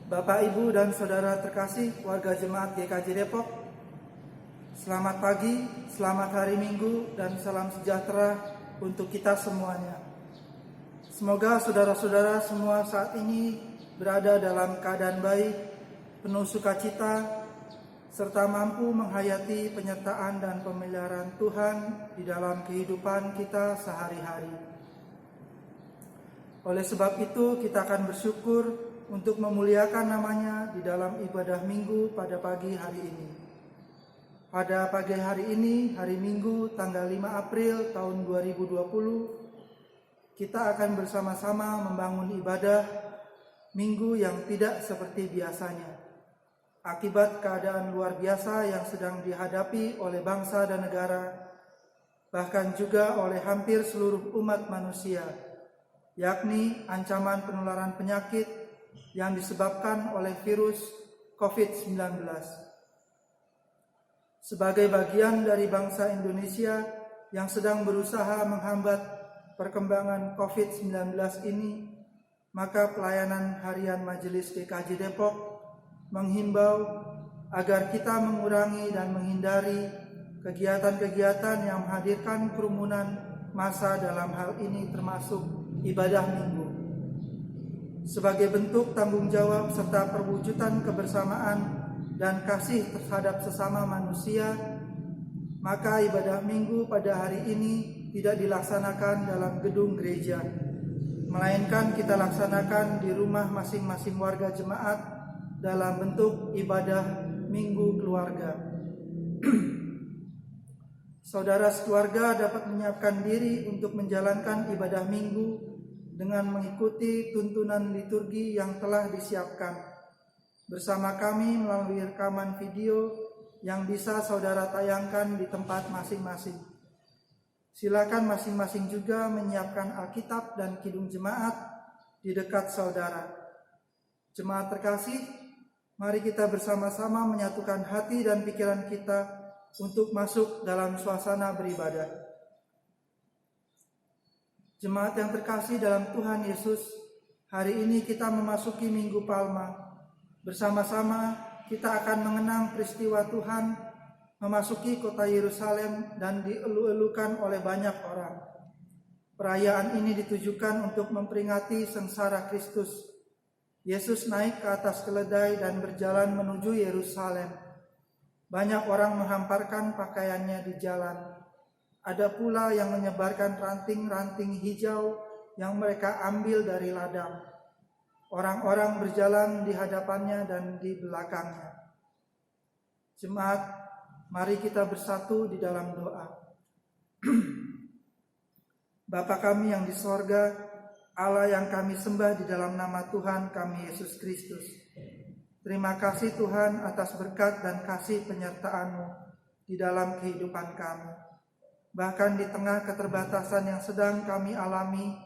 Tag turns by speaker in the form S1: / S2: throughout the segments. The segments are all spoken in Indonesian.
S1: Bapak, Ibu, dan Saudara terkasih warga Jemaat GKJ Depok, selamat pagi, selamat hari Minggu, dan salam sejahtera untuk kita semuanya. Semoga saudara-saudara semua saat ini berada dalam keadaan baik, penuh sukacita, serta mampu menghayati penyertaan dan pemeliharaan Tuhan di dalam kehidupan kita sehari-hari. Oleh sebab itu, kita akan bersyukur untuk memuliakan namanya di dalam ibadah minggu pada pagi hari ini. Pada pagi hari ini, hari Minggu tanggal 5 April tahun 2020, kita akan bersama-sama membangun ibadah minggu yang tidak seperti biasanya. Akibat keadaan luar biasa yang sedang dihadapi oleh bangsa dan negara, bahkan juga oleh hampir seluruh umat manusia, yakni ancaman penularan penyakit yang disebabkan oleh virus COVID-19. Sebagai bagian dari bangsa Indonesia yang sedang berusaha menghambat perkembangan COVID-19 ini, maka pelayanan harian Majelis GKJ Depok menghimbau agar kita mengurangi dan menghindari kegiatan-kegiatan yang menghadirkan kerumunan massa, dalam hal ini termasuk ibadah minggu. Sebagai bentuk tanggung jawab serta perwujudan kebersamaan dan kasih terhadap sesama manusia, maka ibadah minggu pada hari ini tidak dilaksanakan dalam gedung gereja, melainkan kita laksanakan di rumah masing-masing warga jemaat dalam bentuk ibadah minggu keluarga. Saudara sekeluarga dapat menyiapkan diri untuk menjalankan ibadah minggu dengan mengikuti tuntunan liturgi yang telah disiapkan bersama kami melalui rekaman video yang bisa saudara tayangkan di tempat masing-masing. Silakan masing-masing juga menyiapkan Alkitab dan kidung jemaat di dekat saudara. Jemaat terkasih, mari kita bersama-sama menyatukan hati dan pikiran kita untuk masuk dalam suasana beribadah. Jemaat yang terkasih dalam Tuhan Yesus, hari ini kita memasuki Minggu Palma. Bersama-sama kita akan mengenang peristiwa Tuhan memasuki kota Yerusalem dan dielu-elukan oleh banyak orang. Perayaan ini ditujukan untuk memperingati sengsara Kristus. Yesus naik ke atas keledai dan berjalan menuju Yerusalem. Banyak orang menghamparkan pakaiannya di jalan. Ada pula yang menyebarkan ranting-ranting hijau yang mereka ambil dari ladang. Orang-orang berjalan di hadapannya dan di belakangnya. Jemaat, mari kita bersatu di dalam doa. Bapa kami yang di sorga, Allah yang kami sembah di dalam nama Tuhan kami Yesus Kristus. Terima kasih Tuhan atas berkat dan kasih penyertaan-Mu di dalam kehidupan kami. Bahkan di tengah keterbatasan yang sedang kami alami,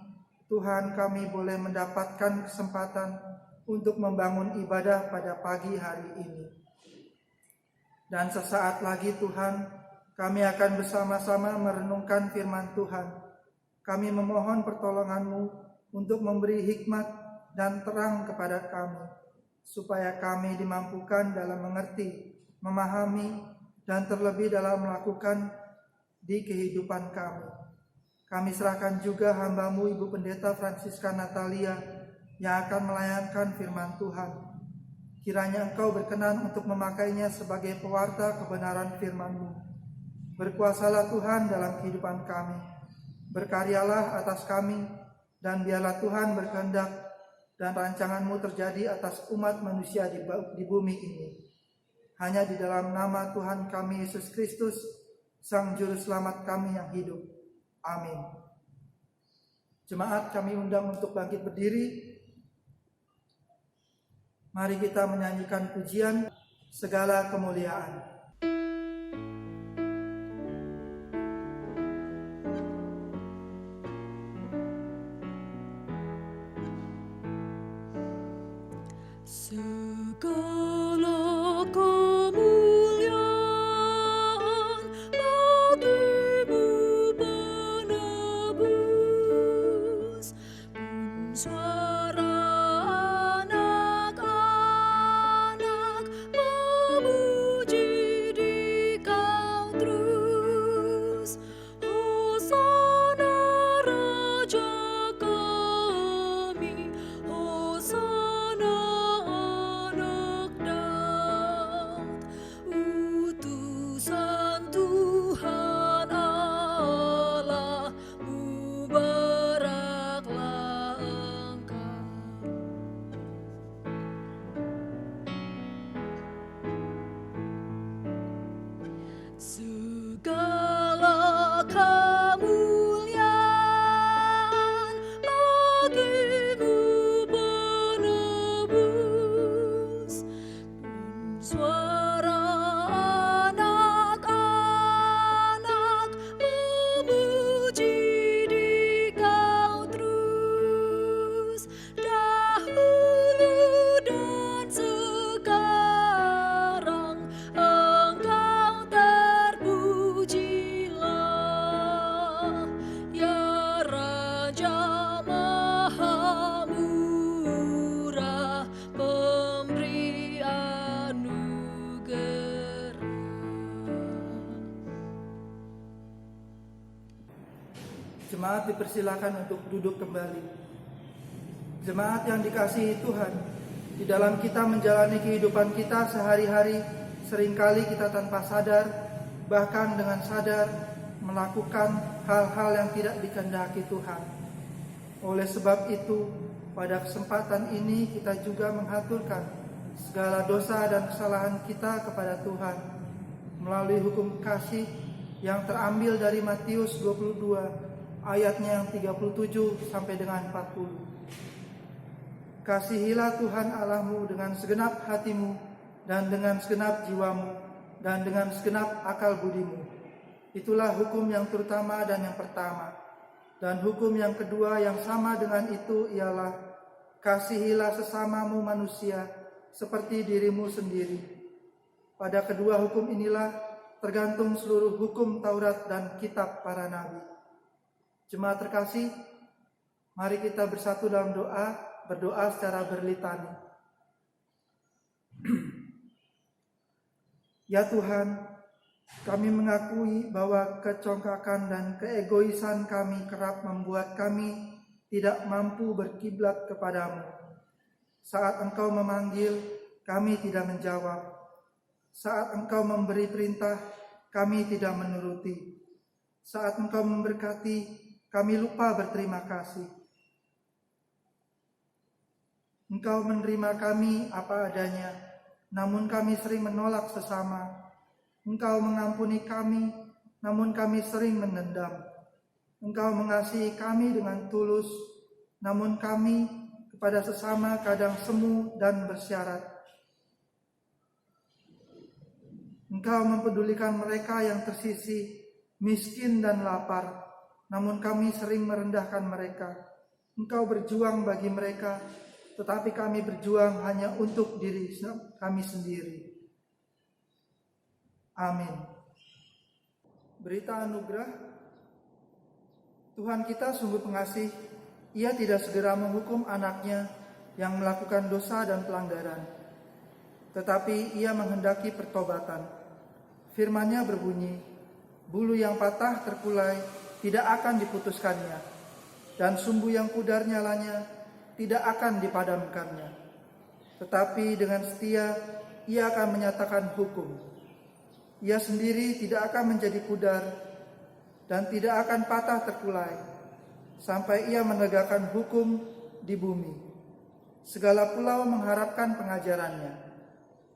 S1: Tuhan, kami boleh mendapatkan kesempatan untuk membangun ibadah pada pagi hari ini. Dan sesaat lagi Tuhan, kami akan bersama-sama merenungkan firman Tuhan. Kami memohon pertolongan-Mu untuk memberi hikmat dan terang kepada kami, supaya kami dimampukan dalam mengerti, memahami, dan terlebih dalam melakukan di kehidupan kami. Kami serahkan juga hamba-Mu Ibu Pendeta Francisca Natalia yang akan melayankan firman Tuhan. Kiranya Engkau berkenan untuk memakainya sebagai pewarta kebenaran firman-Mu. Berkuasalah Tuhan dalam kehidupan kami. Berkaryalah atas kami, dan biarlah Tuhan berkehendak dan rancangan-Mu terjadi atas umat manusia di bumi ini. Hanya di dalam nama Tuhan kami Yesus Kristus, Sang Juru Selamat kami yang hidup. Amin. Jemaat, kami undang untuk bangkit berdiri. Mari kita menyanyikan pujian segala kemuliaan.
S2: Segala kemuliaan bagimu penebus, suara anak
S1: Jemaat dipersilakan untuk duduk kembali. Jemaat yang dikasihi Tuhan, di dalam kita menjalani kehidupan kita sehari-hari, seringkali kita tanpa sadar, bahkan dengan sadar, melakukan hal-hal yang tidak dikehendaki Tuhan. Oleh sebab itu, pada kesempatan ini kita juga menghaturkan segala dosa dan kesalahan kita kepada Tuhan melalui hukum kasih yang terambil dari Matius 22 ayatnya yang 37 sampai dengan 40. Kasihilah Tuhan Allahmu dengan segenap hatimu dan dengan segenap jiwamu dan dengan segenap akal budimu. Itulah hukum yang terutama dan yang pertama. Dan hukum yang kedua yang sama dengan itu ialah kasihilah sesamamu manusia seperti dirimu sendiri. Pada kedua hukum inilah tergantung seluruh hukum Taurat dan kitab para nabi. Jemaat terkasih, mari kita bersatu dalam berdoa secara berlitani. Ya Tuhan, kami mengakui bahwa kecongkakan dan keegoisan kami kerap membuat kami tidak mampu berkiblat kepadamu. Saat Engkau memanggil, kami tidak menjawab. Saat Engkau memberi perintah, kami tidak menuruti. Saat Engkau memberkati, kami lupa berterima kasih. Engkau menerima kami apa adanya, namun kami sering menolak sesama. Engkau mengampuni kami, namun kami sering menendam. Engkau mengasihi kami dengan tulus, namun kami kepada sesama kadang semu dan bersyarat. Engkau mempedulikan mereka yang tersisih, miskin dan lapar, namun kami sering merendahkan mereka. Engkau berjuang bagi mereka, tetapi kami berjuang hanya untuk diri kami sendiri. Amin. Berita anugerah, Tuhan kita sungguh pengasih. Ia tidak segera menghukum anaknya yang melakukan dosa dan pelanggaran, tetapi ia menghendaki pertobatan. Firman-Nya berbunyi, bulu yang patah terkulai tidak akan diputuskannya, dan sumbu yang pudar nyalanya tidak akan dipadamkannya. Tetapi dengan setia ia akan menyatakan hukum. Ia sendiri tidak akan menjadi pudar dan tidak akan patah terkulai sampai ia menegakkan hukum di bumi. Segala pulau mengharapkan pengajarannya.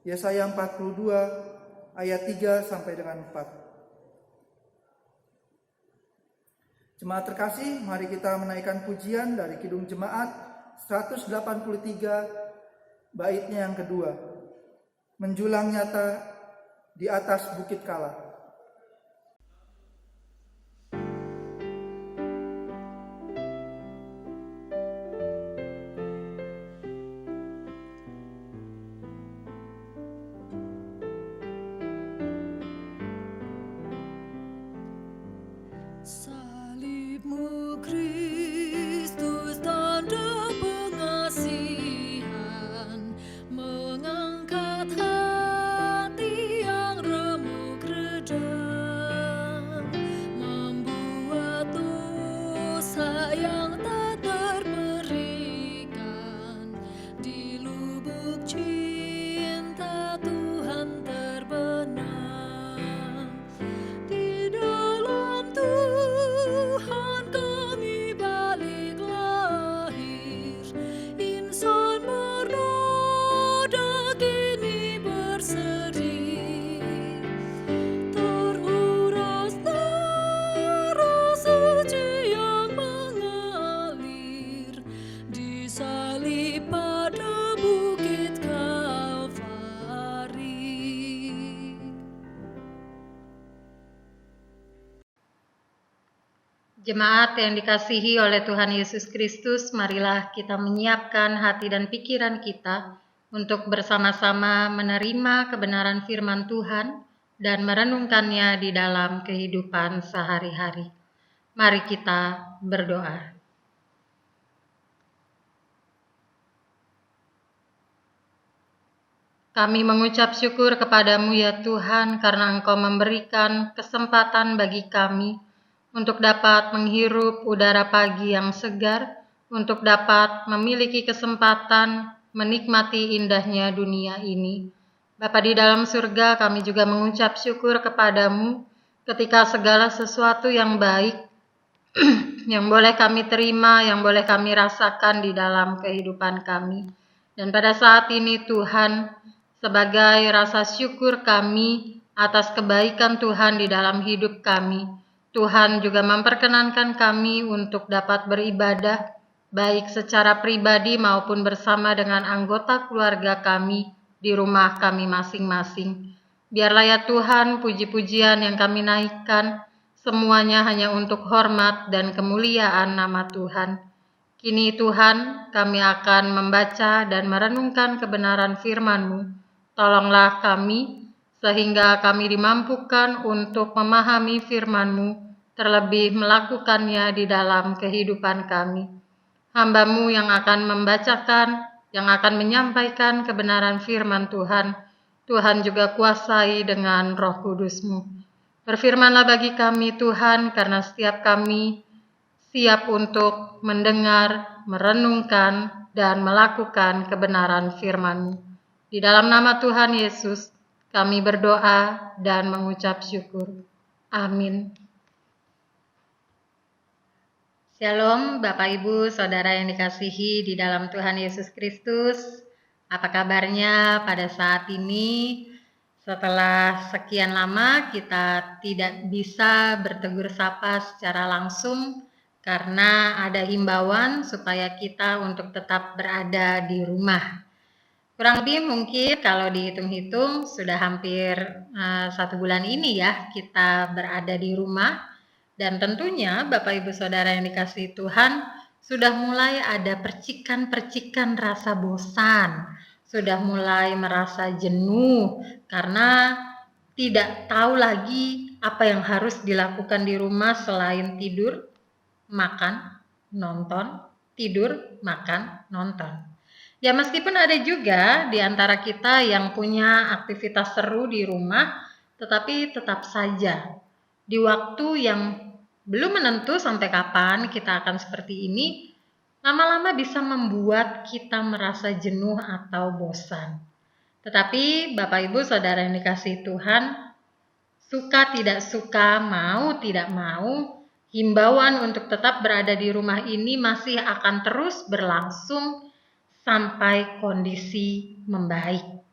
S1: Yesaya 42 ayat 3 sampai dengan 4. Jemaat terkasih, mari kita menaikkan pujian dari Kidung Jemaat 183 baitnya yang kedua. Menjulang nyata di atas Bukit Kala.
S2: Salibmu Kristus tanda pengasihan, mengangkat hati yang remuk redam, membuat dosa yang tak terberikan. Di lubuk cinta Tuhan terbenam. Di dalam Tuhan kami balik lahir, insan bernoda kini berseri, teruras darah suci yang mengalir, disalib pada bukit Kalvari.
S3: Jemaat yang dikasihi oleh Tuhan Yesus Kristus, marilah kita menyiapkan hati dan pikiran kita untuk bersama-sama menerima kebenaran firman Tuhan dan merenungkannya di dalam kehidupan sehari-hari. Mari kita berdoa. Kami mengucap syukur kepadamu ya Tuhan, karena Engkau memberikan kesempatan bagi kami untuk dapat menghirup udara pagi yang segar, untuk dapat memiliki kesempatan menikmati indahnya dunia ini. Bapa di dalam surga, kami juga mengucap syukur kepadamu ketika segala sesuatu yang baik yang boleh kami terima, yang boleh kami rasakan di dalam kehidupan kami. Dan pada saat ini Tuhan, sebagai rasa syukur kami atas kebaikan Tuhan di dalam hidup kami, Tuhan juga memperkenankan kami untuk dapat beribadah, baik secara pribadi maupun bersama dengan anggota keluarga kami di rumah kami masing-masing. Biarlah ya Tuhan, puji-pujian yang kami naikkan, semuanya hanya untuk hormat dan kemuliaan nama Tuhan. Kini Tuhan, kami akan membaca dan merenungkan kebenaran firman-Mu. Tolonglah kami, sehingga kami dimampukan untuk memahami firman-Mu, terlebih melakukannya di dalam kehidupan kami. Hamba-Mu yang akan membacakan, yang akan menyampaikan kebenaran firman Tuhan, Tuhan juga kuasai dengan Roh Kudus-Mu. Berfirmanlah bagi kami Tuhan, karena setiap kami siap untuk mendengar, merenungkan, dan melakukan kebenaran firman-Mu. Di dalam nama Tuhan Yesus, kami berdoa dan mengucap syukur. Amin. Shalom Bapak Ibu Saudara yang dikasihi di dalam Tuhan Yesus Kristus. Apa kabarnya pada saat ini? Setelah sekian lama kita tidak bisa bertegur sapa secara langsung karena ada himbauan supaya kita untuk tetap berada di rumah. Kurang lebih mungkin kalau dihitung-hitung sudah hampir 1 bulan ini ya kita berada di rumah. Dan tentunya Bapak Ibu Saudara yang dikasihi Tuhan, sudah mulai ada percikan-percikan rasa bosan, sudah mulai merasa jenuh karena tidak tahu lagi apa yang harus dilakukan di rumah selain tidur, makan, nonton, tidur, makan, nonton. Ya meskipun ada juga di antara kita yang punya aktivitas seru di rumah, tetapi tetap saja di waktu yang belum menentu sampai kapan kita akan seperti ini, lama-lama bisa membuat kita merasa jenuh atau bosan. Tetapi Bapak Ibu Saudara yang dikasihi Tuhan, suka tidak suka, mau tidak mau, himbauan untuk tetap berada di rumah ini masih akan terus berlangsung sampai kondisi membaik.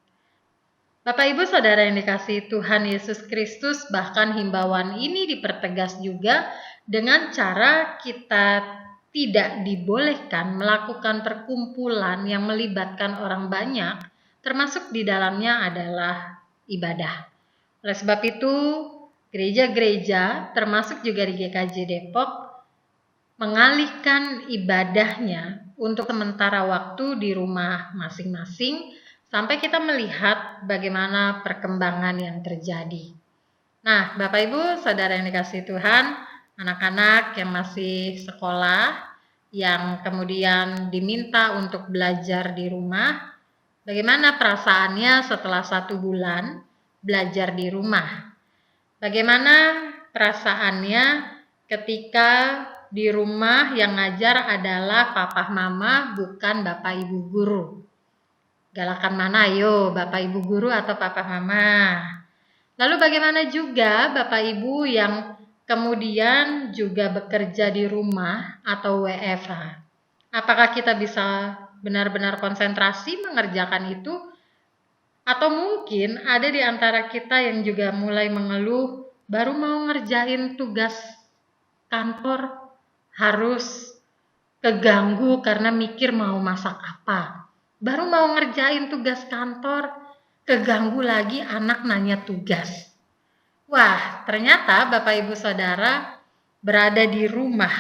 S3: Bapak Ibu Saudara yang dikasihi Tuhan Yesus Kristus, bahkan himbauan ini dipertegas juga dengan cara kita tidak dibolehkan melakukan perkumpulan yang melibatkan orang banyak, termasuk di dalamnya adalah ibadah. Oleh sebab itu, gereja-gereja termasuk juga di GKJ Depok mengalihkan ibadahnya untuk sementara waktu di rumah masing-masing sampai kita melihat bagaimana perkembangan yang terjadi. Nah, Bapak Ibu, Saudara yang dikasihi Tuhan, anak-anak yang masih sekolah, yang kemudian diminta untuk belajar di rumah, bagaimana perasaannya setelah 1 bulan belajar di rumah? Bagaimana perasaannya ketika di rumah yang ngajar adalah papa mama, bukan bapak ibu guru? Galakan mana ayo, Bapak Ibu Guru atau Papa Mama? Lalu bagaimana juga Bapak Ibu yang kemudian juga bekerja di rumah atau WFH? Apakah kita bisa benar-benar konsentrasi mengerjakan itu? Atau mungkin ada di antara kita yang juga mulai mengeluh, baru mau ngerjain tugas kantor harus keganggu karena mikir mau masak apa. Baru mau ngerjain tugas kantor, keganggu lagi anak nanya tugas. Wah, ternyata Bapak Ibu Saudara berada di rumah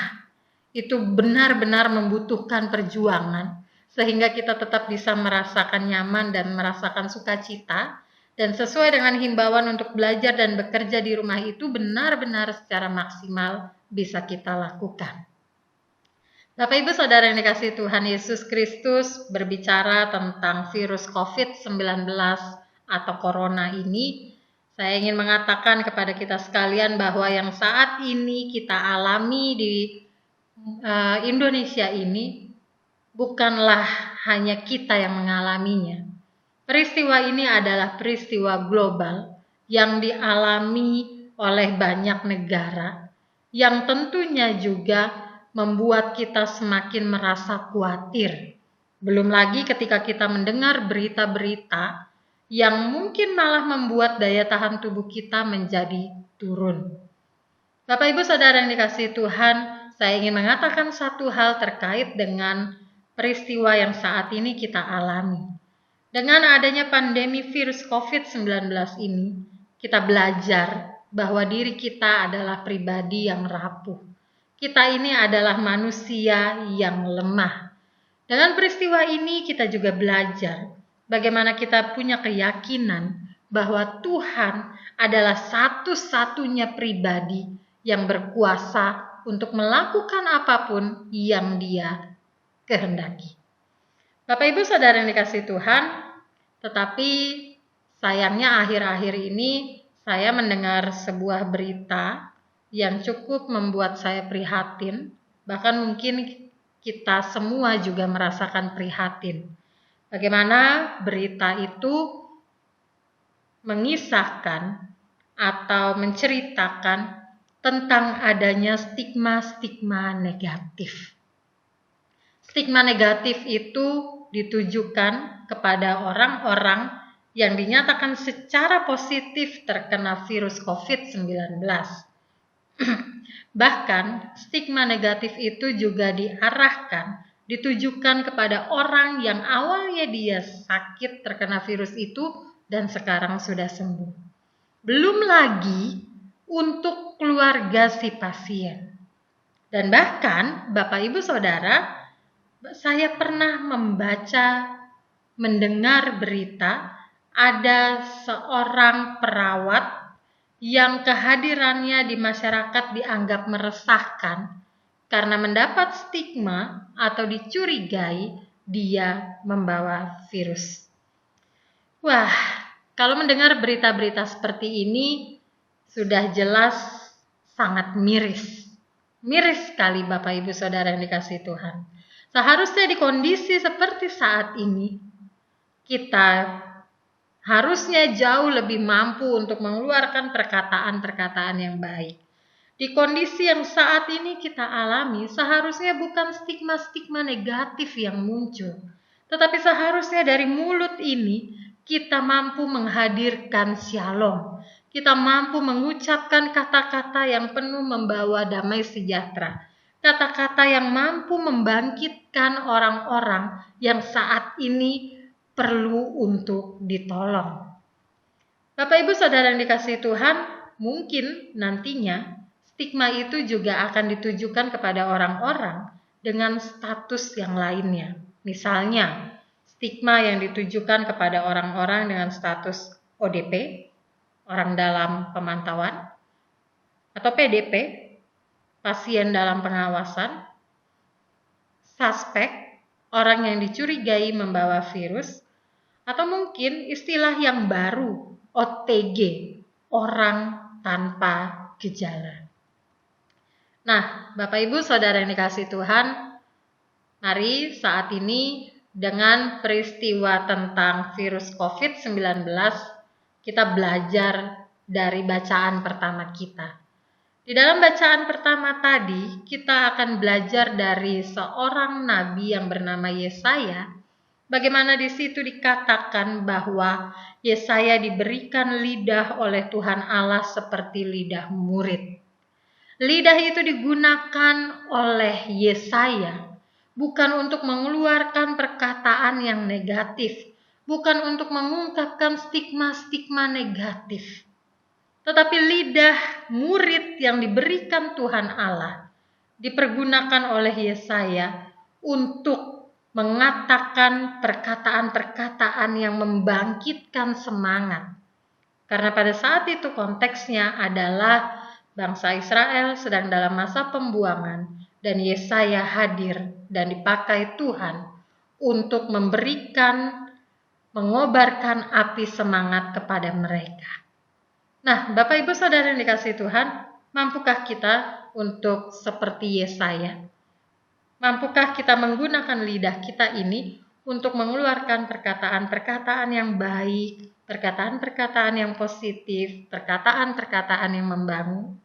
S3: itu benar-benar membutuhkan perjuangan sehingga kita tetap bisa merasakan nyaman dan merasakan sukacita, dan sesuai dengan himbauan untuk belajar dan bekerja di rumah itu benar-benar secara maksimal bisa kita lakukan. Bapak Ibu Saudara yang dikasihi Tuhan Yesus Kristus, berbicara tentang virus COVID-19 atau corona ini, Saya ingin mengatakan kepada kita sekalian bahwa yang saat ini kita alami di Indonesia ini bukanlah hanya kita yang mengalaminya. Peristiwa ini adalah peristiwa global yang dialami oleh banyak negara, yang tentunya juga membuat kita semakin merasa khawatir. Belum lagi ketika kita mendengar berita-berita yang mungkin malah membuat daya tahan tubuh kita menjadi turun. Bapak Ibu Saudara yang dikasihi Tuhan, saya ingin mengatakan satu hal terkait dengan peristiwa yang saat ini kita alami. Dengan adanya pandemi virus COVID-19 ini, kita belajar bahwa diri kita adalah pribadi yang rapuh. Kita ini adalah manusia yang lemah. Dengan peristiwa ini kita juga belajar bagaimana kita punya keyakinan bahwa Tuhan adalah satu-satunya pribadi yang berkuasa untuk melakukan apapun yang Dia kehendaki. Bapak Ibu Saudara yang dikasihi Tuhan, tetapi sayangnya akhir-akhir ini saya mendengar sebuah berita yang cukup membuat saya prihatin, bahkan mungkin kita semua juga merasakan prihatin. Bagaimana berita itu mengisahkan atau menceritakan tentang adanya stigma-stigma negatif. Stigma negatif itu ditujukan kepada orang-orang yang dinyatakan secara positif terkena virus COVID-19. Bahkan stigma negatif itu juga ditujukan kepada orang yang awalnya dia sakit terkena virus itu dan sekarang sudah sembuh. Belum lagi untuk keluarga si pasien. Dan bahkan Bapak Ibu Saudara, saya pernah mendengar berita ada seorang perawat yang kehadirannya di masyarakat dianggap meresahkan karena mendapat stigma atau dicurigai dia membawa virus. Wah, kalau mendengar berita-berita seperti ini sudah jelas sangat miris. Miris sekali Bapak Ibu Saudara yang dikasihi Tuhan. Seharusnya di kondisi seperti saat ini, kita harusnya jauh lebih mampu untuk mengeluarkan perkataan-perkataan yang baik. Di kondisi yang saat ini kita alami, seharusnya bukan stigma-stigma negatif yang muncul, tetapi seharusnya dari mulut ini kita mampu menghadirkan shalom. Kita mampu mengucapkan kata-kata yang penuh membawa damai sejahtera. Kata-kata yang mampu membangkitkan orang-orang yang saat ini perlu untuk ditolong. Bapak Ibu Saudara yang dikasihi Tuhan, mungkin nantinya stigma itu juga akan ditujukan kepada orang-orang dengan status yang lainnya. Misalnya, stigma yang ditujukan kepada orang-orang dengan status ODP, orang dalam pemantauan, atau PDP, pasien dalam pengawasan, suspek, orang yang dicurigai membawa virus, atau mungkin istilah yang baru, OTG, orang tanpa gejala. Nah, Bapak Ibu Saudara yang dikasihi Tuhan, mari saat ini dengan peristiwa tentang virus COVID-19, kita belajar dari bacaan pertama kita. Di dalam bacaan pertama tadi, kita akan belajar dari seorang nabi yang bernama Yesaya. Bagaimana di situ dikatakan bahwa Yesaya diberikan lidah oleh Tuhan Allah seperti lidah murid. Lidah itu digunakan oleh Yesaya bukan untuk mengeluarkan perkataan yang negatif, bukan untuk mengungkapkan stigma-stigma negatif. Tetapi lidah murid yang diberikan Tuhan Allah dipergunakan oleh Yesaya untuk mengatakan perkataan-perkataan yang membangkitkan semangat. Karena pada saat itu konteksnya adalah bangsa Israel sedang dalam masa pembuangan dan Yesaya hadir dan dipakai Tuhan untuk mengobarkan api semangat kepada mereka. Nah, Bapak Ibu Saudara yang dikasihi Tuhan, mampukah kita untuk seperti Yesaya? Mampukah kita menggunakan lidah kita ini untuk mengeluarkan perkataan-perkataan yang baik, perkataan-perkataan yang positif, perkataan-perkataan yang membangun?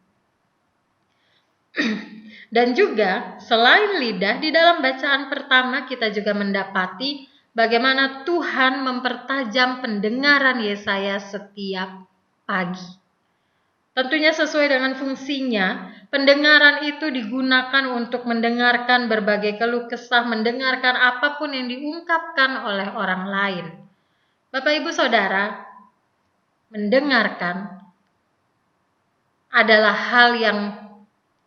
S3: Dan juga selain lidah, di dalam bacaan pertama kita juga mendapati bagaimana Tuhan mempertajam pendengaran Yesaya setiap pagi. Tentunya sesuai dengan fungsinya, pendengaran itu digunakan untuk mendengarkan berbagai keluh kesah, mendengarkan apapun yang diungkapkan oleh orang lain. Bapak Ibu Saudara, mendengarkan adalah hal yang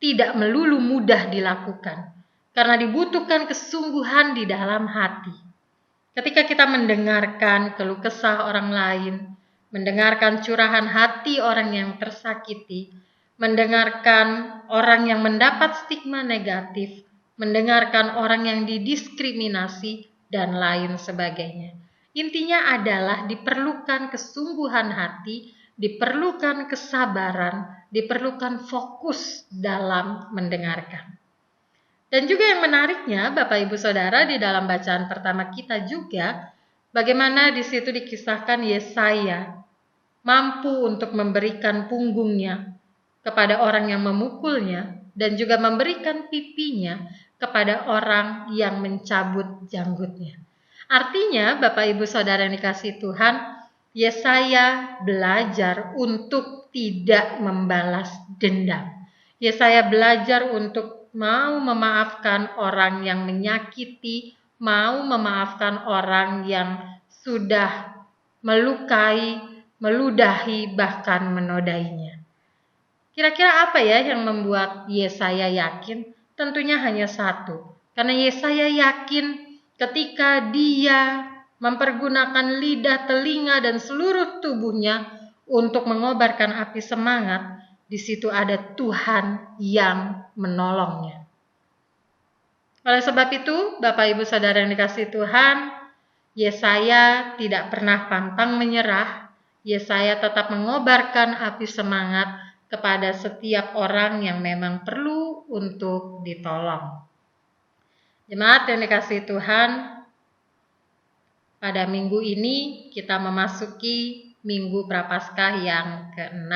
S3: tidak melulu mudah dilakukan, karena dibutuhkan kesungguhan di dalam hati. Ketika kita mendengarkan keluh kesah orang lain, mendengarkan curahan hati orang yang tersakiti, mendengarkan orang yang mendapat stigma negatif, mendengarkan orang yang didiskriminasi, dan lain sebagainya. Intinya adalah diperlukan kesungguhan hati, diperlukan kesabaran, diperlukan fokus dalam mendengarkan. Dan juga yang menariknya, Bapak Ibu Saudara, di dalam bacaan pertama kita juga, bagaimana di situ dikisahkan Yesaya mampu untuk memberikan punggungnya kepada orang yang memukulnya dan juga memberikan pipinya kepada orang yang mencabut janggutnya. Artinya, Bapak Ibu Saudara yang dikasihi Tuhan, Yesaya belajar untuk tidak membalas dendam. Yesaya belajar untuk mau memaafkan orang yang menyakiti, mau memaafkan orang yang sudah melukai, meludahi, bahkan menodainya. Kira-kira apa ya yang membuat Yesaya yakin? Tentunya hanya satu. Karena Yesaya yakin ketika dia mempergunakan lidah, telinga, dan seluruh tubuhnya untuk mengobarkan api semangat, di situ ada Tuhan yang menolongnya. Oleh sebab itu, Bapak Ibu Saudara yang dikasihi Tuhan, Yesaya tidak pernah pantang menyerah. Yesaya tetap mengobarkan api semangat kepada setiap orang yang memang perlu untuk ditolong. Jemaat yang dikasihi Tuhan, pada minggu ini kita memasuki Minggu Prapaskah yang ke-6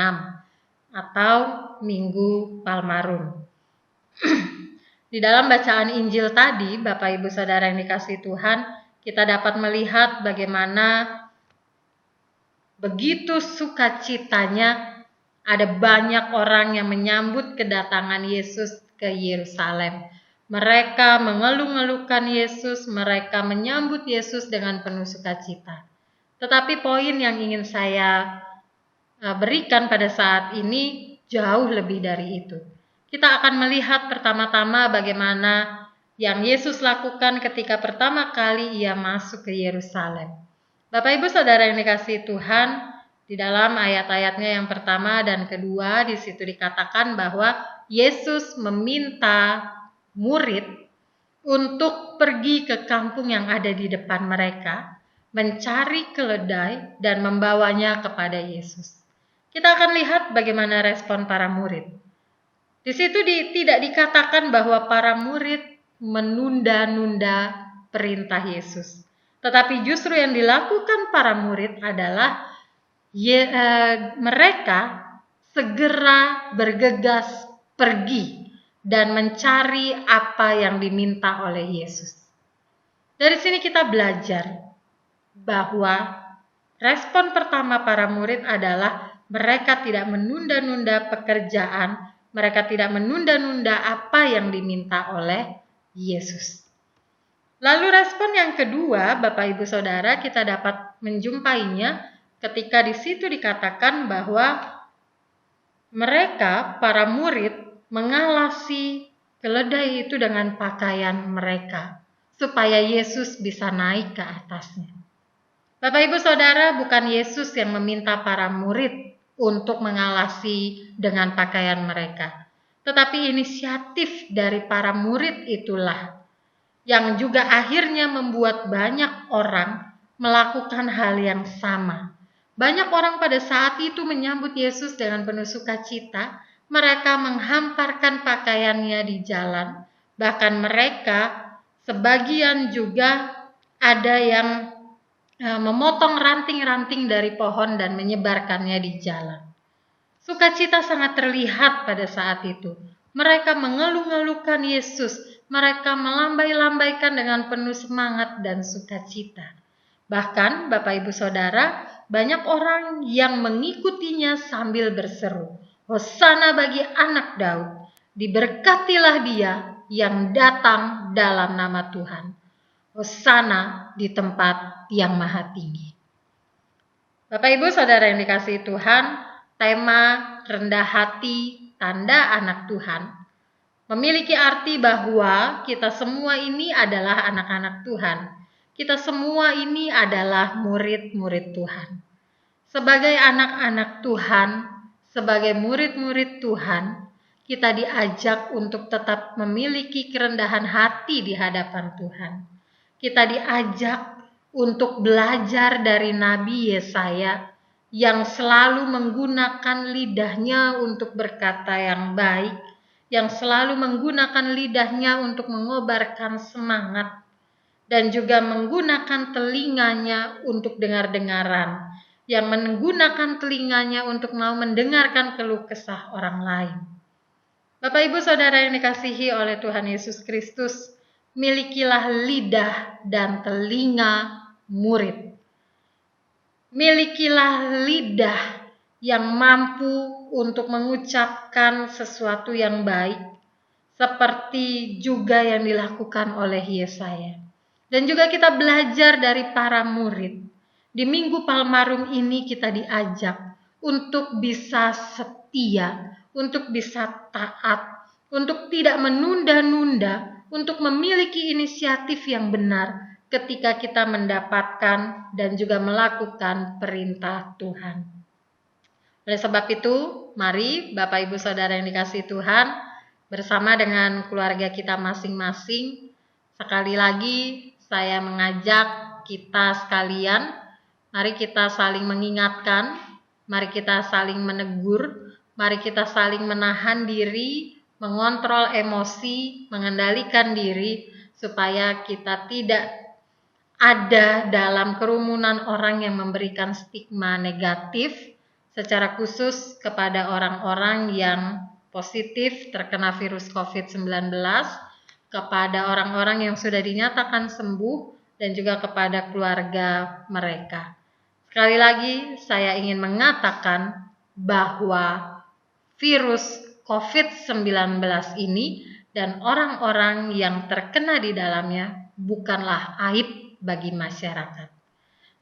S3: atau Minggu Palmarum. Di dalam bacaan Injil tadi, Bapak Ibu Saudara yang dikasihi Tuhan, kita dapat melihat bagaimana begitu sukacitanya ada banyak orang yang menyambut kedatangan Yesus ke Yerusalem. Mereka mengeluh-ngeluhkan Yesus, mereka menyambut Yesus dengan penuh sukacita. Tetapi poin yang ingin saya berikan pada saat ini jauh lebih dari itu. Kita akan melihat pertama-tama bagaimana yang Yesus lakukan ketika pertama kali ia masuk ke Yerusalem. Bapak Ibu Saudara yang dikasihi Tuhan, di dalam ayat-ayatnya yang pertama dan kedua di situ dikatakan bahwa Yesus meminta murid untuk pergi ke kampung yang ada di depan mereka, mencari keledai dan membawanya kepada Yesus. Kita akan lihat bagaimana respon para murid. Di situ tidak dikatakan bahwa para murid menunda-nunda perintah Yesus. Tetapi justru yang dilakukan para murid adalah mereka segera bergegas pergi dan mencari apa yang diminta oleh Yesus. Dari sini kita belajar bahwa respon pertama para murid adalah mereka tidak menunda-nunda pekerjaan, mereka tidak menunda-nunda apa yang diminta oleh Yesus. Lalu respon yang kedua, Bapak Ibu Saudara, kita dapat menjumpainya ketika di situ dikatakan bahwa mereka, para murid, mengalasi keledai itu dengan pakaian mereka, supaya Yesus bisa naik ke atasnya. Bapak Ibu Saudara, bukan Yesus yang meminta para murid untuk mengalasi dengan pakaian mereka, tetapi inisiatif dari para murid itulah yang juga akhirnya membuat banyak orang melakukan hal yang sama, Banyak orang pada saat itu menyambut Yesus dengan penuh sukacita. Mereka menghamparkan pakaiannya di jalan. Bahkan mereka sebagian juga ada yang memotong ranting-ranting dari pohon dan menyebarkannya di jalan. Sukacita sangat terlihat pada saat itu. Mereka mengeluh-ngeluhkan Yesus. Mereka melambai-lambaikan dengan penuh semangat dan sukacita. Bahkan Bapak Ibu Saudara, banyak orang yang mengikutinya sambil berseru, "Hosana bagi anak Daud, diberkatilah dia yang datang dalam nama Tuhan. Hosana di tempat yang maha tinggi." Bapak Ibu Saudara yang dikasihi Tuhan, tema rendah hati tanda anak Tuhan memiliki arti bahwa kita semua ini adalah anak-anak Tuhan. Kita semua ini adalah murid-murid Tuhan. Sebagai anak-anak Tuhan, sebagai murid-murid Tuhan, kita diajak untuk tetap memiliki kerendahan hati di hadapan Tuhan. Kita diajak untuk belajar dari Nabi Yesaya yang selalu menggunakan lidahnya untuk berkata yang baik, yang selalu menggunakan lidahnya untuk mengobarkan semangat, dan juga menggunakan telinganya untuk dengar-dengaran, yang menggunakan telinganya untuk mau mendengarkan keluh kesah orang lain. Bapak Ibu Saudara yang dikasihi oleh Tuhan Yesus Kristus, milikilah lidah dan telinga murid. Milikilah lidah yang mampu untuk mengucapkan sesuatu yang baik, seperti juga yang dilakukan oleh Yesaya. Dan juga kita belajar dari para murid. Di Minggu Palmarum ini kita diajak untuk bisa setia, untuk bisa taat, untuk tidak menunda-nunda, untuk memiliki inisiatif yang benar ketika kita mendapatkan dan juga melakukan perintah Tuhan. Oleh sebab itu, mari Bapak Ibu Saudara yang dikasihi Tuhan, bersama dengan keluarga kita masing-masing, sekali lagi saya mengajak kita sekalian, mari kita saling mengingatkan, mari kita saling menegur, mari kita saling menahan diri, mengontrol emosi, mengendalikan diri, supaya kita tidak ada dalam kerumunan orang yang memberikan stigma negatif, secara khusus kepada orang-orang yang positif terkena virus COVID-19, kepada orang-orang yang sudah dinyatakan sembuh, dan juga kepada keluarga mereka. Sekali lagi saya ingin mengatakan bahwa virus COVID-19 ini dan orang-orang yang terkena di dalamnya bukanlah aib bagi masyarakat.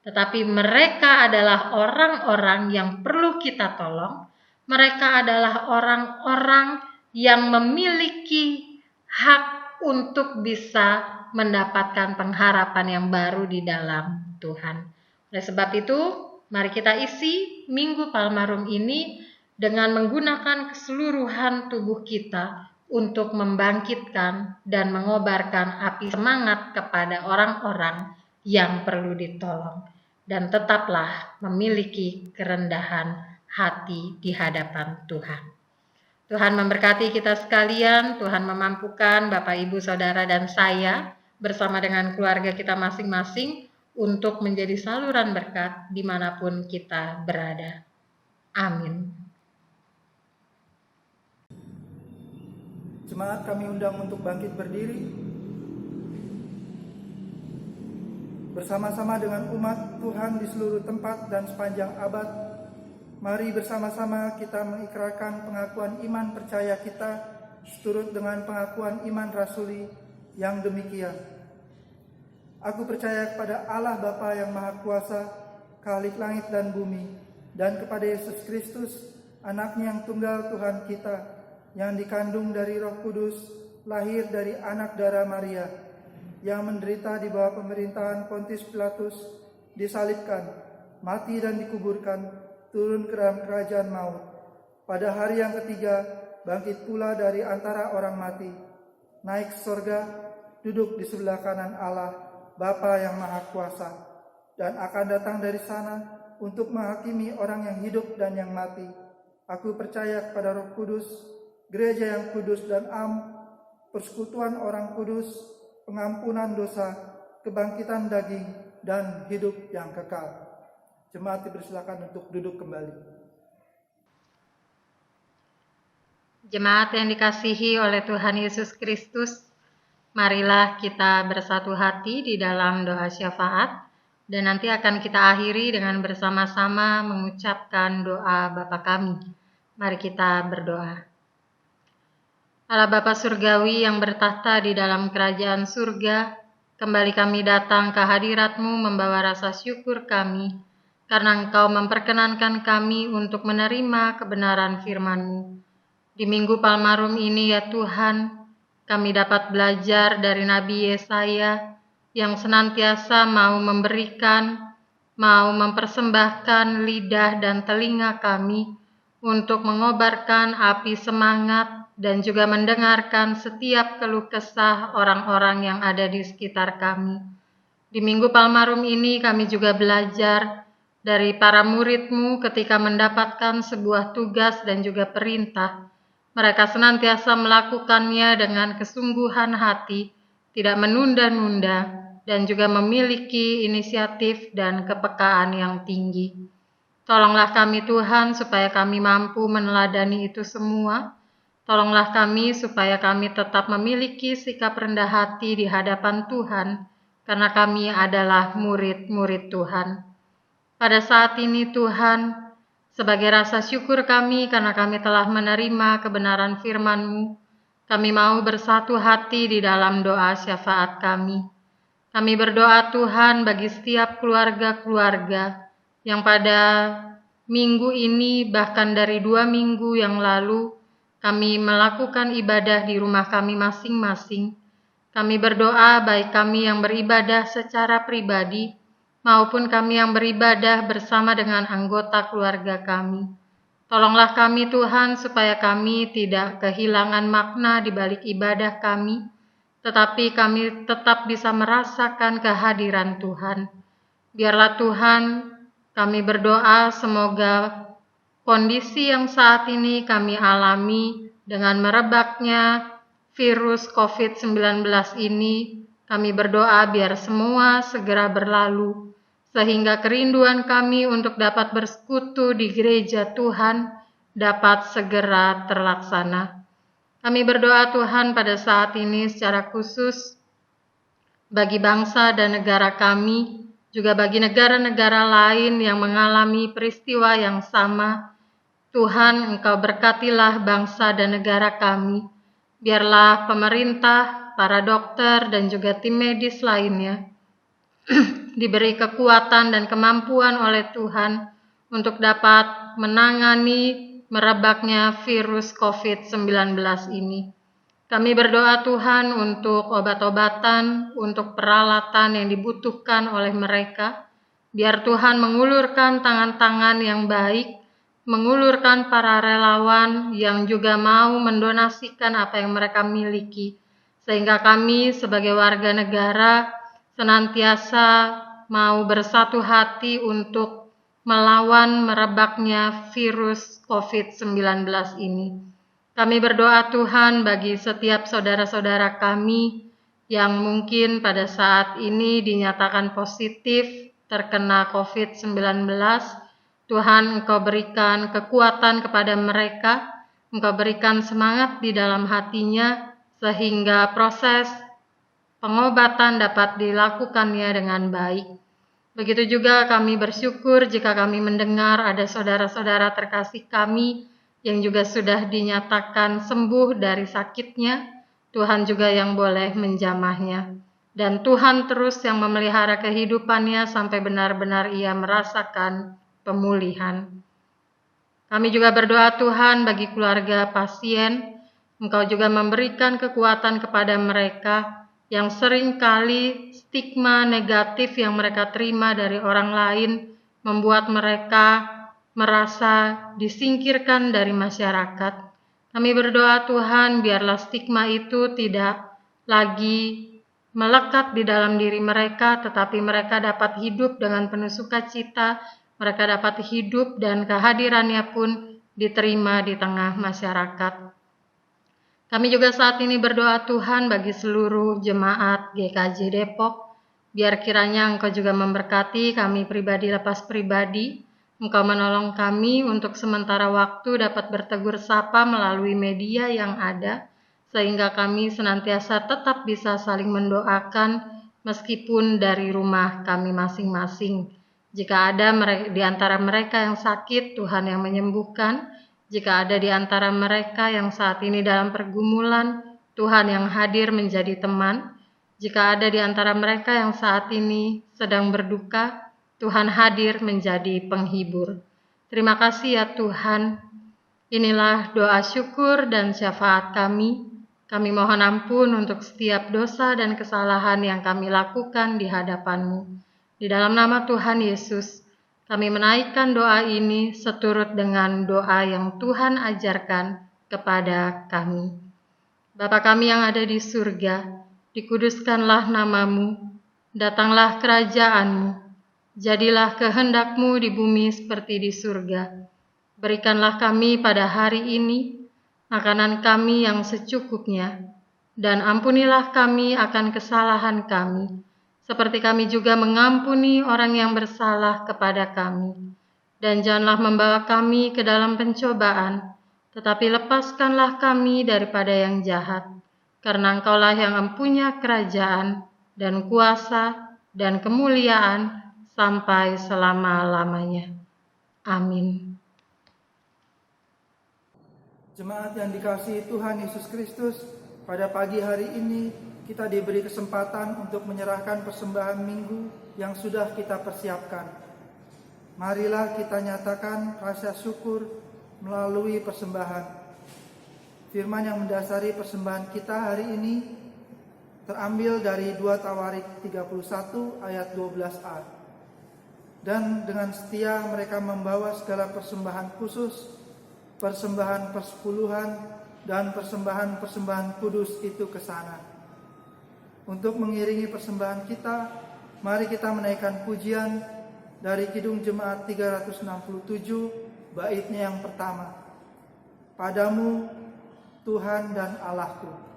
S3: Tetapi mereka adalah orang-orang yang perlu kita tolong. Mereka adalah orang-orang yang memiliki hak untuk bisa mendapatkan pengharapan yang baru di dalam Tuhan. Oleh sebab itu, mari kita isi Minggu Palmarum ini dengan menggunakan keseluruhan tubuh kita untuk membangkitkan dan mengobarkan api semangat kepada orang-orang yang perlu ditolong. Dan tetaplah memiliki kerendahan hati di hadapan Tuhan. Tuhan memberkati kita sekalian, Tuhan memampukan Bapak, Ibu, Saudara, dan saya bersama dengan keluarga kita masing-masing untuk menjadi saluran berkat dimanapun kita berada. Amin.
S1: Jemaat kami undang untuk bangkit berdiri. Bersama-sama dengan umat Tuhan di seluruh tempat dan sepanjang abad, mari bersama-sama kita mengikrarkan pengakuan iman percaya kita seturut dengan pengakuan iman rasuli yang demikian. Aku percaya kepada Allah Bapa yang Maha Kuasa, Khalik langit dan bumi, dan kepada Yesus Kristus, Anaknya yang tunggal Tuhan kita, yang dikandung dari Roh Kudus, lahir dari anak darah Maria, yang menderita di bawah pemerintahan Pontius Pilatus, disalibkan, mati dan dikuburkan, turun ke dalam kerajaan maut. Pada hari yang ketiga, bangkit pula dari antara orang mati, naik ke surga, duduk di sebelah kanan Allah, Bapa yang Maha Kuasa, dan akan datang dari sana untuk menghakimi orang yang hidup dan yang mati. Aku percaya kepada Roh Kudus, gereja yang kudus dan persekutuan orang kudus, pengampunan dosa, kebangkitan daging, dan hidup yang kekal. Jemaat dipersilakan untuk duduk kembali.
S3: Jemaat yang dikasihi oleh Tuhan Yesus Kristus, marilah kita bersatu hati di dalam doa syafaat, dan nanti akan kita akhiri dengan bersama-sama mengucapkan doa Bapa kami. Mari kita berdoa. Allah Bapa Surgawi yang bertahta di dalam kerajaan surga, kembali kami datang ke hadirat-Mu membawa rasa syukur kami, karena Engkau memperkenankan kami untuk menerima kebenaran firman-Mu. Di Minggu Palmarum ini ya Tuhan, kami dapat belajar dari Nabi Yesaya yang senantiasa mau memberikan, mau mempersembahkan lidah dan telinga kami untuk mengobarkan api semangat dan juga mendengarkan setiap keluh kesah orang-orang yang ada di sekitar kami. Di Minggu Palmarum ini kami juga belajar dari para murid-Mu ketika mendapatkan sebuah tugas dan juga perintah. Mereka senantiasa melakukannya dengan kesungguhan hati, tidak menunda-nunda, dan juga memiliki inisiatif dan kepekaan yang tinggi. Tolonglah kami Tuhan supaya kami mampu meneladani itu semua. Tolonglah kami supaya kami tetap memiliki sikap rendah hati di hadapan Tuhan, karena kami adalah murid-murid Tuhan. Pada saat ini Tuhan, sebagai rasa syukur kami karena kami telah menerima kebenaran firman-Mu, kami mau bersatu hati di dalam doa syafaat kami. Kami berdoa Tuhan bagi setiap keluarga-keluarga yang pada minggu ini, bahkan dari 2 minggu yang lalu, kami melakukan ibadah di rumah kami masing-masing. Kami berdoa baik kami yang beribadah secara pribadi, maupun kami yang beribadah bersama dengan anggota keluarga kami. Tolonglah kami Tuhan supaya kami tidak kehilangan makna di balik ibadah kami, tetapi kami tetap bisa merasakan kehadiran Tuhan. Biarlah Tuhan, kami berdoa semoga kondisi yang saat ini kami alami dengan merebaknya virus COVID-19 ini, kami berdoa biar semua segera berlalu, sehingga kerinduan kami untuk dapat bersekutu di gereja Tuhan dapat segera terlaksana. Kami berdoa Tuhan pada saat ini secara khusus bagi bangsa dan negara kami, juga bagi negara-negara lain yang mengalami peristiwa yang sama. Tuhan, Engkau berkatilah bangsa dan negara kami. Biarlah pemerintah, para dokter, dan juga tim medis lainnya diberi kekuatan dan kemampuan oleh Tuhan untuk dapat menangani merebaknya virus COVID-19 ini. Kami berdoa Tuhan untuk obat-obatan, untuk peralatan yang dibutuhkan oleh mereka. Biar Tuhan mengulurkan tangan-tangan yang baik, mengulurkan para relawan yang juga mau mendonasikan apa yang mereka miliki, sehingga kami sebagai warga negara senantiasa mau bersatu hati untuk melawan merebaknya virus COVID-19 ini. Kami berdoa Tuhan bagi setiap saudara-saudara kami yang mungkin pada saat ini dinyatakan positif terkena COVID-19. Tuhan, Engkau berikan kekuatan kepada mereka, Engkau berikan semangat di dalam hatinya, sehingga proses pengobatan dapat dilakukannya dengan baik. Begitu juga kami bersyukur jika kami mendengar ada saudara-saudara terkasih kami yang juga sudah dinyatakan sembuh dari sakitnya. Tuhan juga yang boleh menjamahnya. Dan Tuhan terus yang memelihara kehidupannya sampai benar-benar ia merasakan pemulihan. Kami juga berdoa Tuhan bagi keluarga pasien, Engkau juga memberikan kekuatan kepada mereka yang seringkali stigma negatif yang mereka terima dari orang lain membuat mereka merasa disingkirkan dari masyarakat. Kami berdoa Tuhan, biarlah stigma itu tidak lagi melekat di dalam diri mereka, tetapi mereka dapat hidup dengan penuh sukacita, mereka dapat hidup dan kehadirannya pun diterima di tengah masyarakat. Kami juga saat ini berdoa Tuhan bagi seluruh jemaat GKJ Depok, biar kiranya Engkau juga memberkati kami pribadi lepas pribadi. Engkau menolong kami untuk sementara waktu dapat bertegur sapa melalui media yang ada, sehingga kami senantiasa tetap bisa saling mendoakan meskipun dari rumah kami masing-masing. Jika ada di antara mereka yang sakit, Tuhan yang menyembuhkan. Jika ada di antara mereka yang saat ini dalam pergumulan, Tuhan yang hadir menjadi teman. Jika ada di antara mereka yang saat ini sedang berduka, Tuhan hadir menjadi penghibur. Terima kasih ya Tuhan. Inilah doa syukur dan syafaat kami. Kami mohon ampun untuk setiap dosa dan kesalahan yang kami lakukan di hadapan-Mu. Di dalam nama Tuhan Yesus, kami menaikkan doa ini seturut dengan doa yang Tuhan ajarkan kepada kami. Bapa kami yang ada di surga, dikuduskanlah nama-Mu, datanglah kerajaan-Mu, jadilah kehendak-Mu di bumi seperti di surga. Berikanlah kami pada hari ini makanan kami yang secukupnya, dan ampunilah kami akan kesalahan kami, seperti kami juga mengampuni orang yang bersalah kepada kami. Dan janganlah membawa kami ke dalam pencobaan, tetapi lepaskanlah kami daripada yang jahat, karena Engkaulah yang mempunyai kerajaan dan kuasa dan kemuliaan sampai selama-lamanya. Amin.
S1: Jemaat yang dikasihi Tuhan Yesus Kristus, pada pagi hari ini kita diberi kesempatan untuk menyerahkan persembahan minggu yang sudah kita persiapkan. Marilah kita nyatakan rasa syukur melalui persembahan. Firman yang mendasari persembahan kita hari ini terambil dari 2 Tawarik 31 ayat 12a. Dan dengan setia mereka membawa segala persembahan khusus, persembahan persepuluhan, dan persembahan-persembahan kudus itu ke sana. Untuk mengiringi persembahan kita, mari kita menaikkan pujian dari Kidung Jemaat 367, baitnya yang pertama. Padamu, Tuhan dan Allahku.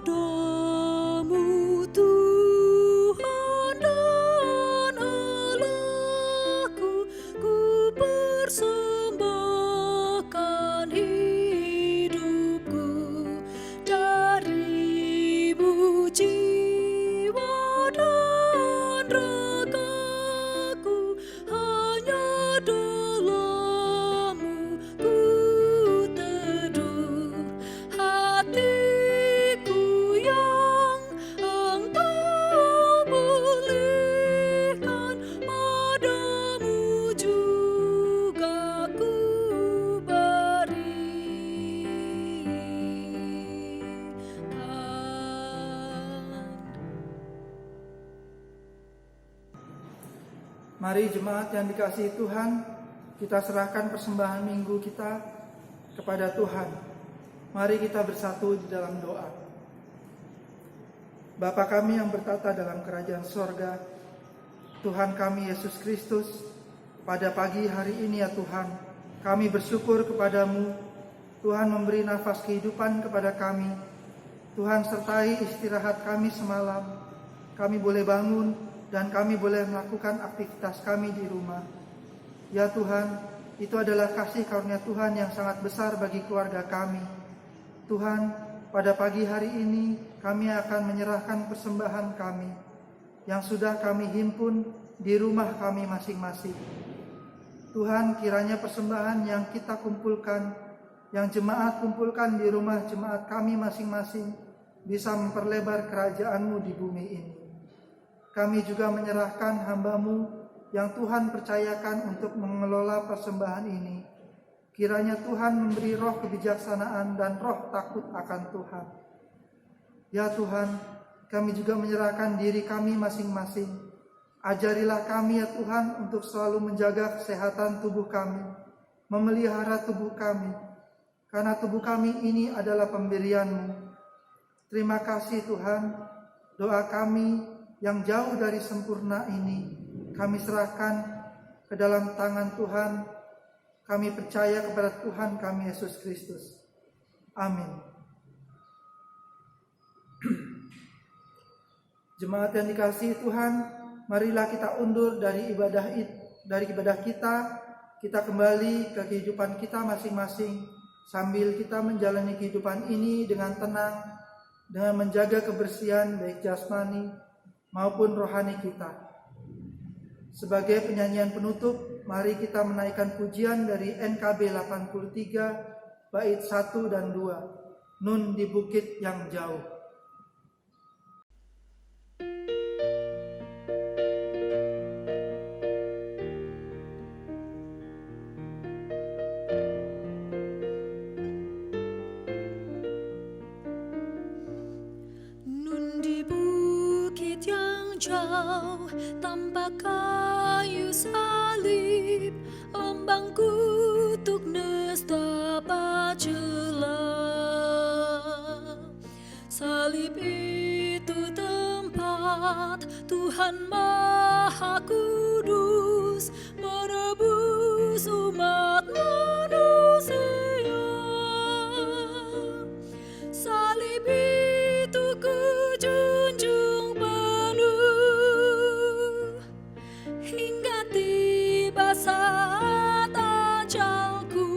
S2: Padamu Tuhan dan Allahku, ku persembahkan hidupku. Darimu jiwa dan ragaku, hanya dalam-Mu ku teduh. Hatiku yang Engkau pulihkan, padamu juga ku berikan.
S1: Mari jemaat yang dikasihi Tuhan, kita serahkan persembahan minggu kita kepada Tuhan. Mari kita bersatu di dalam doa. Bapa kami yang bertata dalam kerajaan sorga, Tuhan kami Yesus Kristus, pada pagi hari ini ya Tuhan, kami bersyukur kepadamu. Tuhan memberi nafas kehidupan kepada kami. Tuhan sertai istirahat kami semalam. Kami boleh bangun dan kami boleh melakukan aktivitas kami di rumah. Ya Tuhan, itu adalah kasih karunia Tuhan yang sangat besar bagi keluarga kami. Tuhan, pada pagi hari ini kami akan menyerahkan persembahan kami yang sudah kami himpun di rumah kami masing-masing. Tuhan, kiranya persembahan yang kita kumpulkan, yang jemaat kumpulkan di rumah jemaat kami masing-masing, bisa memperlebar kerajaan-Mu di bumi ini. Kami juga menyerahkan hamba-Mu yang Tuhan percayakan untuk mengelola persembahan ini. Kiranya Tuhan memberi roh kebijaksanaan dan roh takut akan Tuhan. Ya Tuhan, kami juga menyerahkan diri kami masing-masing. Ajarilah kami ya Tuhan untuk selalu menjaga kesehatan tubuh kami, memelihara tubuh kami, karena tubuh kami ini adalah pemberian-Mu. Terima kasih Tuhan, doa kami yang jauh dari sempurna ini kami serahkan ke dalam tangan Tuhan. Kami percaya kepada Tuhan kami Yesus Kristus. Amin. Jemaat yang dikasihi Tuhan, marilah kita undur dari ibadah kita. Kita kembali ke kehidupan kita masing-masing sambil kita menjalani kehidupan ini dengan tenang, dengan menjaga kebersihan baik jasmani maupun rohani kita. Sebagai penyanyian penutup, mari kita menaikkan pujian dari NKB 83 bait 1 dan 2, Nun di Bukit yang Jauh.
S2: Nun di bukit yang jauh, tanpa kayu salib, lambang kutuk nestapa celah. Salib itu tempat Tuhan Maha Kudus menebus umat manusia. Salib itu kujunjung penuh hingga tiba saat ajalku.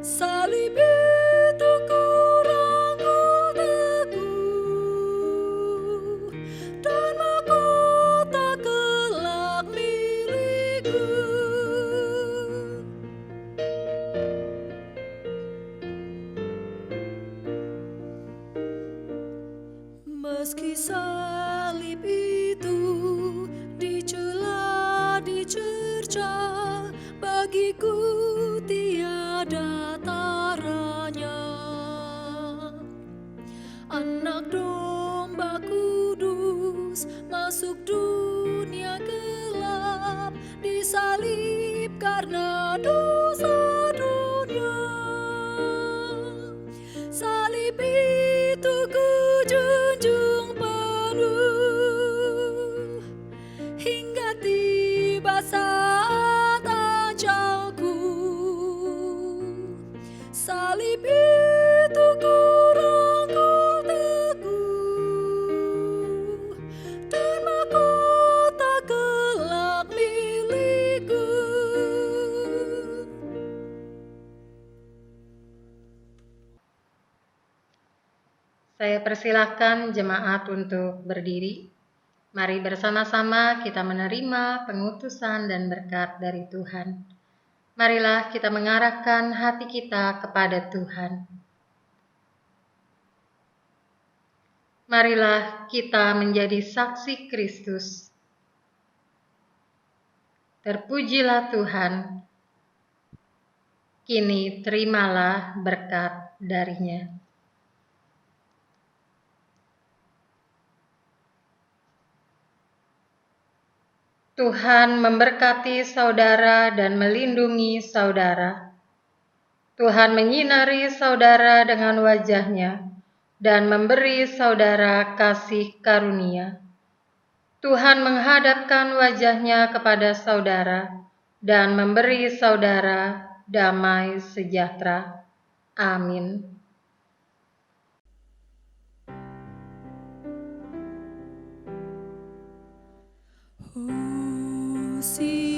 S2: Salib itu kurangkul teguh dan mahkota kelak milikku. Meski salib itu dicela, dicerca, bagiku tiada taranya. Anak domba kudus masuk dunia gelap, disalib karena dosa dunia. Salib itu kujunjung penuh hingga tiba saat ajalku. Salib itu kurangkul teguh dan mahkota kelak milikku.
S3: Saya persilahkan jemaat untuk berdiri. Mari bersama-sama kita menerima pengutusan dan berkat dari Tuhan. Marilah kita mengarahkan hati kita kepada Tuhan. Marilah kita menjadi saksi Kristus. Terpujilah Tuhan. Kini terimalah berkat darinya. Tuhan memberkati saudara dan melindungi saudara. Tuhan menyinari saudara dengan wajah-Nya dan memberi saudara kasih karunia. Tuhan menghadapkan wajah-Nya kepada saudara dan memberi saudara damai sejahtera. Amin.
S2: Si